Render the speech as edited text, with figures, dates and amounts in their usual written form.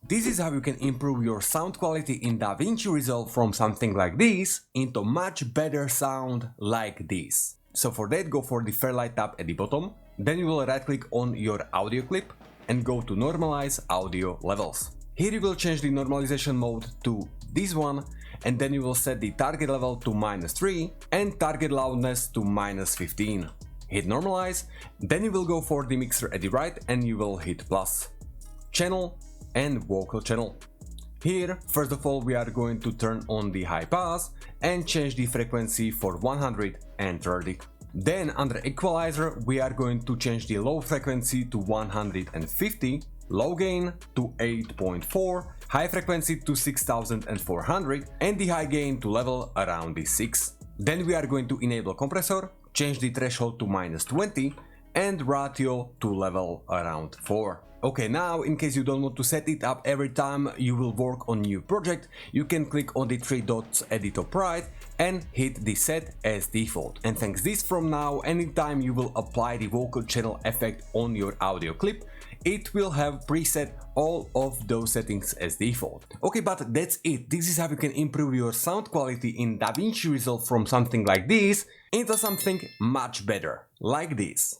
This is how you can improve your sound quality in DaVinci Resolve from something like this into much better sound like this. So for that, go for the Fairlight tab at the bottom, then you will right click on your audio clip and go to Normalize Audio Levels. Here you will change the normalization mode to this one, and then you will set the target level to -3 and target loudness to -15. Hit normalize, then you will go for the mixer at the right and you will hit plus. Channel and vocal channel. Here, first of all, we are going to turn on the high pass and change the frequency for 130. Then under equalizer, we are going to change the low frequency to 150, low gain to 8.4, high frequency to 6400 and the high gain to level around the 6. Then we are going to enable compressor, change the threshold to -20 and ratio to level around 4. Okay, now in case you don't want to set it up every time you will work on new project, you can click on the 3 dots at the top right and hit the set as default. And thanks this, from now, anytime you will apply the vocal channel effect on your audio clip, it will have preset all of those settings as default. Okay, but that's it. This is how you can improve your sound quality in DaVinci Resolve from something like this into something much better, like this.